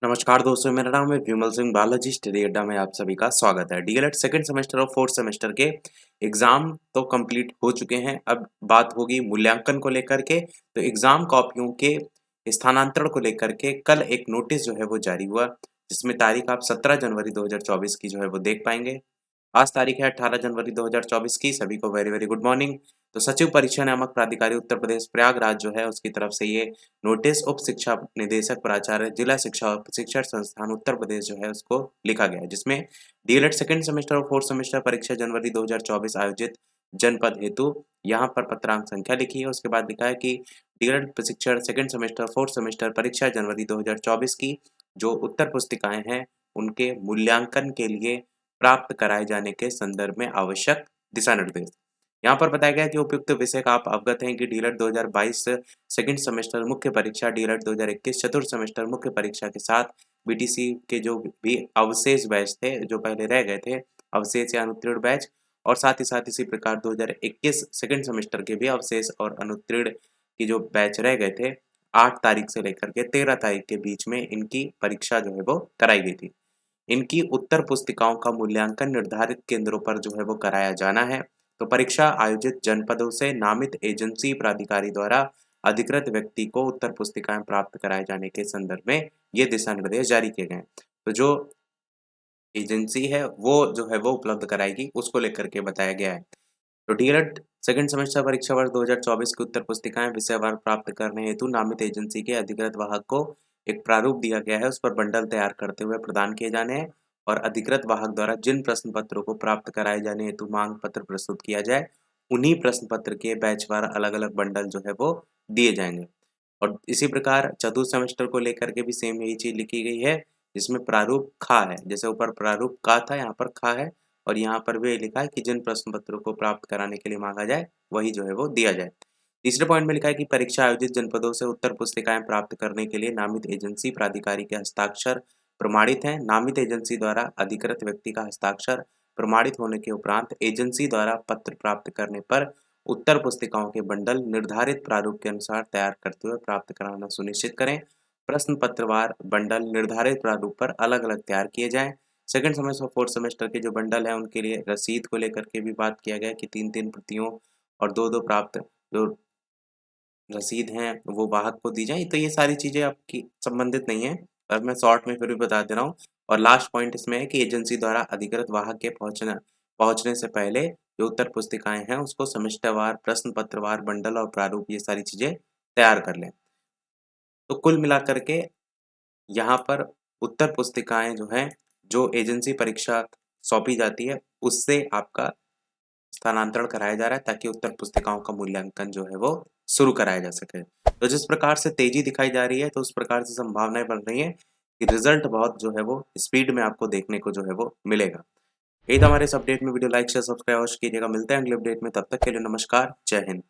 नमस्कार दोस्तों, मेरा नाम है विमल सिंह बालाजी। स्टडी अड्डा में आप सभी का स्वागत है। डीएलएड सेकंड सेमेस्टर और फोर्थ सेमेस्टर के एग्जाम तो कंप्लीट हो चुके हैं। अब बात होगी मूल्यांकन को लेकर के। तो एग्जाम कॉपियों के स्थानांतरण को लेकर के कल एक नोटिस जो है वो जारी हुआ, जिसमें तारीख आप 17 जनवरी 2024 की जो है वो देख पाएंगे। आज तारीख है 18 जनवरी 2024 की। सभी को वेरी वेरी गुड मॉर्निंग। तो सचिव परीक्षा नियामक प्राधिकारी उत्तर प्रदेश प्रयागराज जो है उसकी तरफ से ये नोटिस उप शिक्षा निदेशक प्राचार्य जिला शिक्षा और प्रशिक्षण संस्थान उत्तर प्रदेश जो है उसको लिखा गया है, जिसमें डीएलएड सेकंड सेमेस्टर और फोर्थ सेमेस्टर परीक्षा जनवरी 2024 आयोजित जनपद हेतु यहाँ पर पत्रांक संख्या लिखी है। उसके बाद लिखा है कि डीएलएड प्रशिक्षण सेकंड सेमेस्टर फोर्थ सेमेस्टर परीक्षा जनवरी 2024 की जो उत्तर पुस्तिकाएं हैं उनके मूल्यांकन के लिए प्राप्त कराए जाने के संदर्भ में आवश्यक दिशा निर्देश। यहाँ पर बताया गया कि उपयुक्त विषय का आप अवगत हैं कि डीएलएड 2022 सेकंड सेमेस्टर मुख्य परीक्षा, डीएलएड 2021 चतुर्थ सेमेस्टर मुख्य परीक्षा के साथ बीटीसी के जो भी अवशेष बैच थे, जो पहले रह गए थे, अवशेष या अनुत्तीर्ण बैच, और साथ इसी प्रकार 2021 सेकंड सेमेस्टर के भी अवशेष और अनुत्तीर्ण की जो बैच रह गए थे, 8 तारीख से लेकर के 13 तारीख के बीच में इनकी परीक्षा जो है वो कराई गई थी। इनकी उत्तर पुस्तिकाओं का मूल्यांकन निर्धारित केंद्रों पर जो है वो कराया जाना है। तो परीक्षा आयोजित जनपदों से नामित एजेंसी प्राधिकारी द्वारा अधिकृत व्यक्ति को उत्तर पुस्तिकाएं प्राप्त कराए जाने के संदर्भ में ये दिशा निर्देश जारी किए गए हैं। तो जो एजेंसी है वो जो है वो उपलब्ध कराएगी, उसको लेकर के बताया गया है। तो डीएलएड सेकंड सेमेस्टर परीक्षा वर्ष 2024 की उत्तर पुस्तिकाएं विषयवार प्राप्त करने हेतु नामित एजेंसी के अधिकृत वाहक को एक प्रारूप दिया गया है, उस पर बंडल तैयार करते हुए प्रदान किए जाने हैं और अधिकृत वाहक द्वारा जिन प्रश्न पत्रों को प्राप्त कराए जाने हेतु मांग पत्र प्रस्तुत किया जाए, उन्हीं प्रश्न पत्र के बैचवार अलग अलग बंडल जो है वो दिए जाएंगे। और इसी प्रकार चतुर्थ सेमेस्टर को लेकर के भी सेम यही चीज लिखी गई है, जिसमें प्रारूप खा है, जैसे ऊपर प्रारूप का था यहाँ पर खा है, और यहाँ पर भी लिखा है कि जिन प्रश्न पत्रों को प्राप्त कराने के लिए मांगा जाए वही जो है वो दिया जाए। तीसरे पॉइंट में लिखा है कि परीक्षा आयोजित जनपदों से उत्तर पुस्तिकाएं प्राप्त करने के लिए नामित एजेंसी प्राधिकारी के हस्ताक्षर प्रमाणित हैं। नामित एजेंसी द्वारा अधिकृत व्यक्ति का हस्ताक्षर प्रमाणित होने के उपरांत एजेंसी द्वारा पत्र प्राप्त करने पर उत्तर पुस्तिकाओं के बंडल निर्धारित प्रारूप के अनुसार तैयार करते हुए प्राप्त कराना सुनिश्चित करें। प्रश्न पत्रवार बंडल निर्धारित प्रारूप पर अलग अलग तैयार किए जाएं। सेकंड सेमेस्टर और फोर्थ सेमेस्टर के जो बंडल है उनके लिए रसीद को लेकर के भी बात किया गया कि 3-3 प्रतियों और 2-2 प्राप्त जो रसीद हैं वो वाहक को दी जाए। तो ये सारी चीज़ें आपकी संबंधित नहीं है, पर मैं शॉर्ट में फिर भी बता दे रहा हूँ। और लास्ट पॉइंट इसमें है कि एजेंसी द्वारा अधिकृत वाहक के पहुंचने से पहले जो उत्तर पुस्तिकाएं हैं उसको सेमेस्टरवार, प्रश्न पत्रवार, बंडल और प्रारूप ये सारी चीज़ें तैयार कर लें। तो कुल मिलाकर के यहाँ पर उत्तर पुस्तिकाएं जो हैं, जो एजेंसी परीक्षा सौंपी जाती है उससे आपका स्थानांतरण कराया जा रहा है, ताकि उत्तर पुस्तिकाओं का मूल्यांकन जो है वो शुरू कराया जा सके। तो जिस प्रकार से तेजी दिखाई जा रही है, तो उस प्रकार से संभावनाएं बन रही हैं कि रिजल्ट बहुत जो है वो स्पीड में आपको देखने को जो है वो मिलेगा। यही था हमारे इस अपडेट में। वीडियो लाइक शेयर सब्सक्राइब अवश्य कीजिएगा। मिलते हैं अगले अपडेट में, तब तक के लिए नमस्कार, जय हिंद।